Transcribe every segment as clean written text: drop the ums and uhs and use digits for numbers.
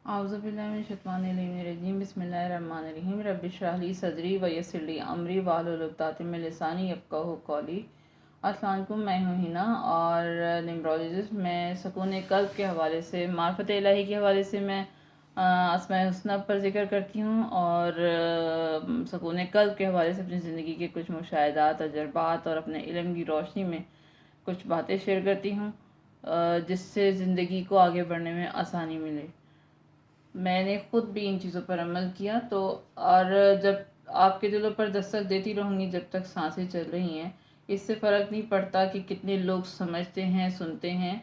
اعوذ باللہ من الشیطان الرجیم بسم اللہ الرحمن الرحیم رب اشرح لی صدری ویسر لی امری واحلل عقدۃ من لسانی یفقہوا قولی۔ السلام علیکم، میں ہوں ہنا اور نیمرولوجسٹ۔ میں سکون قلب کے حوالے سے، معرفت الہی کے حوالے سے میں اسماء الحسنی پر ذکر کرتی ہوں، اور سکون قلب کے حوالے سے اپنی زندگی کے کچھ مشاہدات، تجربات اور اپنے علم کی روشنی میں کچھ باتیں شیئر کرتی ہوں جس سے زندگی کو آگے بڑھنے میں آسانی ملے۔ میں نے خود بھی ان چیزوں پر عمل کیا، تو اور جب آپ کے دلوں پر دستک دیتی رہوں گی جب تک سانسیں چل رہی ہیں، اس سے فرق نہیں پڑتا کہ کتنے لوگ سمجھتے ہیں، سنتے ہیں۔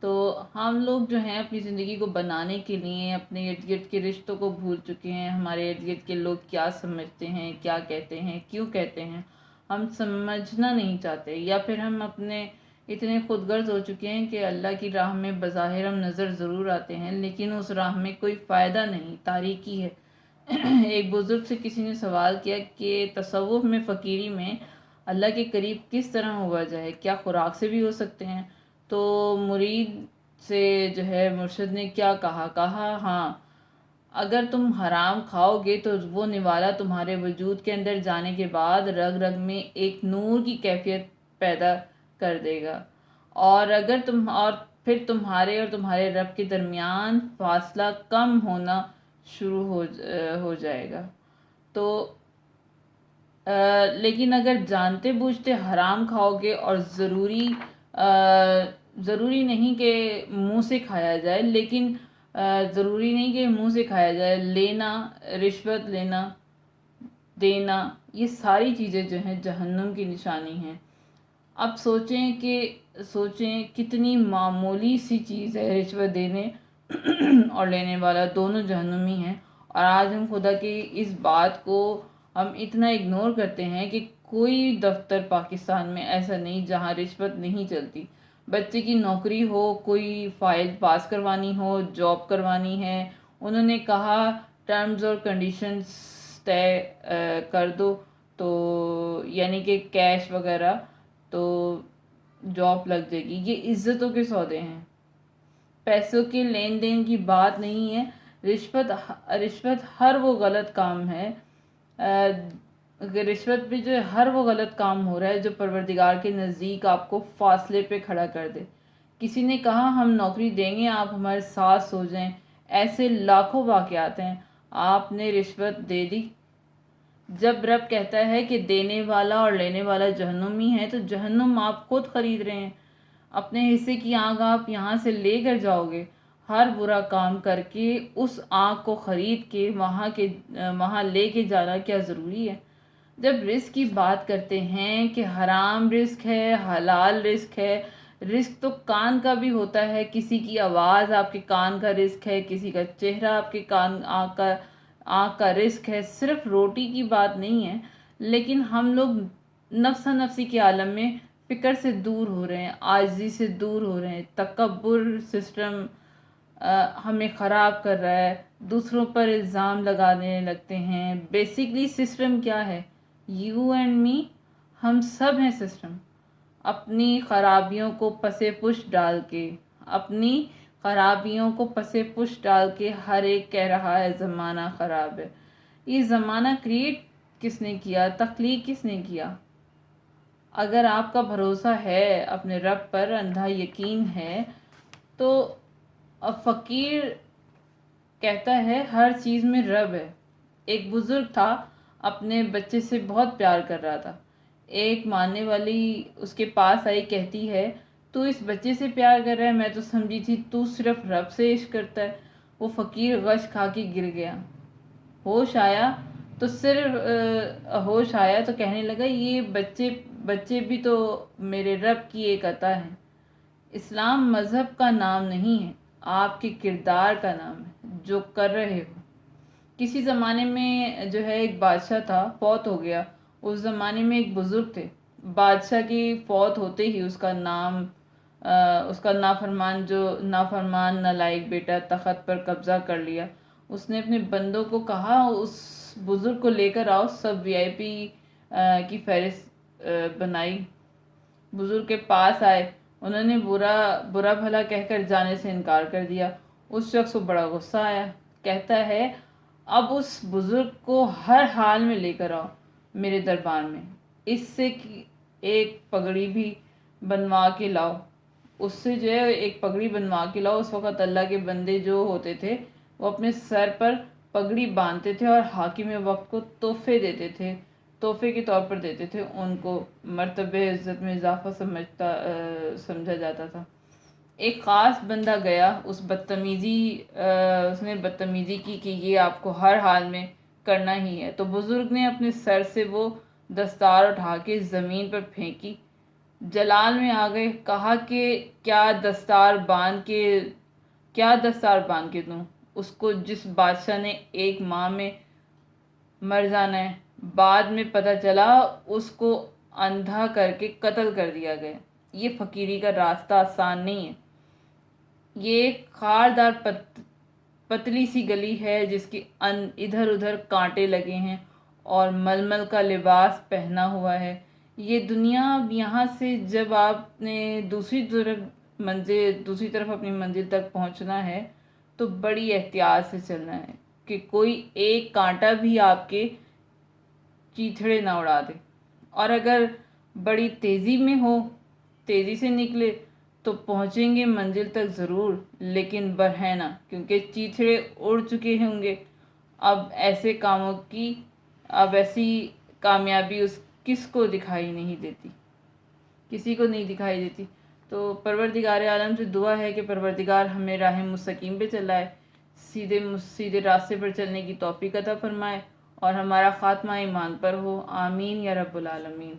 تو ہم لوگ جو ہیں اپنی زندگی کو بنانے کے لیے اپنے ارد گرد کے رشتوں کو بھول چکے ہیں۔ ہمارے ارد گرد کے لوگ کیا سمجھتے ہیں، کیا کہتے ہیں، کیوں کہتے ہیں، ہم سمجھنا نہیں چاہتے، یا پھر ہم اپنے اتنے خود غرض ہو چکے ہیں کہ اللہ کی راہ میں بظاہر ہم نظر ضرور آتے ہیں لیکن اس راہ میں کوئی فائدہ نہیں، تاریکی ہے۔ ایک بزرگ سے کسی نے سوال کیا کہ تصوف میں، فقیری میں اللہ کے قریب کس طرح ہوا جائے، کیا خوراک سے بھی ہو سکتے ہیں؟ تو مرید سے جو ہے مرشد نے کیا کہا ہاں، اگر تم حرام کھاؤ گے تو وہ نوالا تمہارے وجود کے اندر جانے کے بعد رگ رگ میں ایک نور کی کیفیت پیدا کر دے گا، اور پھر تمہارے اور تمہارے رب کے درمیان فاصلہ کم ہونا شروع ہو جائے گا۔ تو لیکن اگر جانتے بوجھتے حرام کھاؤ گے، اور ضروری نہیں کہ منہ سے کھایا جائے، لیکن ضروری نہیں کہ منہ سے کھایا جائے، لینا، رشوت لینا، دینا، یہ ساری چیزیں جو ہیں جہنم کی نشانی ہیں۔ اب سوچیں کتنی معمولی سی چیز ہے، رشوت دینے اور لینے والا دونوں جہنمی ہیں، اور آج ہم خدا کی اس بات کو ہم اتنا اگنور کرتے ہیں کہ کوئی دفتر پاکستان میں ایسا نہیں جہاں رشوت نہیں چلتی۔ بچے کی نوکری ہو، کوئی فائل پاس کروانی ہو، جاب کروانی ہے، انہوں نے کہا ٹرمز اور کنڈیشنز طے کر دو، تو یعنی کہ کیش وغیرہ، تو جاب لگ جائے گی۔ یہ عزتوں کے سودے ہیں، پیسوں کے لین دین کی بات نہیں ہے۔ رشوت ہر وہ غلط کام ہے، رشوت بھی جو ہے ہر وہ غلط کام ہو رہا ہے جو پروردگار کے نزدیک آپ کو فاصلے پہ کھڑا کر دے۔ کسی نے کہا ہم نوکری دیں گے، آپ ہمارے ساتھ سو جائیں، ایسے لاکھوں واقعات ہیں۔ آپ نے رشوت دے دی۔ جب رب کہتا ہے کہ دینے والا اور لینے والا جہنمی ہے، تو جہنم آپ خود خرید رہے ہیں۔ اپنے حصے کی آگ آپ یہاں سے لے کر جاؤ گے۔ ہر برا کام کر کے اس آگ کو خرید کے وہاں لے کے جانا کیا ضروری ہے؟ جب رزق کی بات کرتے ہیں کہ حرام رزق ہے، حلال رزق ہے، رزق تو کان کا بھی ہوتا ہے، کسی کی آواز آپ کے کان کا رزق ہے، کسی کا چہرہ آپ کے آنکھ کا رزق ہے، صرف روٹی کی بات نہیں ہے۔ لیکن ہم لوگ نفسی کے عالم میں فکر سے دور ہو رہے ہیں، عاجزی سے دور ہو رہے ہیں۔ تکبر سسٹم ہمیں خراب کر رہا ہے، دوسروں پر الزام لگانے لگتے ہیں۔ بیسکلی سسٹم کیا ہے؟ یو اینڈ می، ہم سب ہیں سسٹم۔ اپنی خرابیوں کو پسے پش ڈال کے ہر ایک کہہ رہا ہے زمانہ خراب ہے۔ یہ زمانہ کریٹ کس نے کیا؟ تخلیق کس نے کیا؟ اگر آپ کا بھروسہ ہے اپنے رب پر، اندھا یقین ہے، تو فقیر کہتا ہے ہر چیز میں رب ہے۔ ایک بزرگ تھا، اپنے بچے سے بہت پیار کر رہا تھا۔ ایک ماننے والی اس کے پاس آئی، کہتی ہے تو اس بچے سے پیار کر رہا ہے، میں تو سمجھی تھی تو صرف رب سے عشق کرتا ہے۔ وہ فقیر غش کھا کے گر گیا۔ ہوش آیا تو کہنے لگا یہ بچے بھی تو میرے رب کی ایک عطا ہے۔ اسلام مذہب کا نام نہیں ہے، آپ کے کردار کا نام ہے، جو کر رہے ہو۔ کسی زمانے میں جو ہے ایک بادشاہ تھا، فوت ہو گیا۔ اس زمانے میں ایک بزرگ تھے، بادشاہ کی فوت ہوتے ہی اس کا نافرمان نالائق بیٹا تخت پر قبضہ کر لیا۔ اس نے اپنے بندوں کو کہا اس بزرگ کو لے کر آؤ، سب وی آئی پی کی فہرست بنائی۔ بزرگ کے پاس آئے، انہوں نے برا بھلا کہہ کر جانے سے انکار کر دیا۔ اس شخص کو بڑا غصہ آیا، کہتا ہے اب اس بزرگ کو ہر حال میں لے کر آؤ میرے دربار میں، اس سے ایک پگڑی بھی بنوا کے لاؤ، اس سے جو ہے ایک پگڑی بنوا کے لاؤ۔ اس وقت اللہ کے بندے جو ہوتے تھے وہ اپنے سر پر پگڑی باندھتے تھے اور حاکم وقت کو تحفے دیتے تھے، تحفے کے طور پر دیتے تھے، ان کو مرتبہ عزت میں اضافہ سمجھا جاتا تھا۔ ایک خاص بندہ گیا، اس نے بدتمیزی کی کہ یہ آپ کو ہر حال میں کرنا ہی ہے، تو بزرگ نے اپنے سر سے وہ دستار اٹھا کے زمین پر پھینکی، جلال میں آ گئے، کہا کہ کیا دستار باندھ کے دوں اس کو جس بادشاہ نے 1 ماہ میں مر جانا ہے۔ بعد میں پتہ چلا اس کو اندھا کر کے قتل کر دیا گیا۔ یہ فقیری کا راستہ آسان نہیں ہے، یہ ایک خاردار پتلی سی گلی ہے جس کی ادھر ادھر کانٹے لگے ہیں اور ململ کا لباس پہنا ہوا ہے۔ یہ دنیا یہاں سے جب آپ نے دوسری طرف اپنی منزل تک پہنچنا ہے تو بڑی احتیاط سے چلنا ہے کہ کوئی ایک کانٹا بھی آپ کے چیتھڑے نہ اڑا دے، اور اگر بڑی تیزی سے نکلے تو پہنچیں گے منزل تک ضرور، لیکن برہنہ، کیونکہ چیتھڑے اڑ چکے ہوں گے۔ اب ایسی کامیابی کس کو دکھائی نہیں دیتی، کسی کو نہیں دکھائی دیتی۔ تو پروردگار عالم سے دعا ہے کہ پروردگار ہمیں راہ مستقیم پہ چلائے، سیدھے راستے پر چلنے کی توفیق عطا فرمائے اور ہمارا خاتمہ ایمان پر ہو، آمین یا رب العالمین۔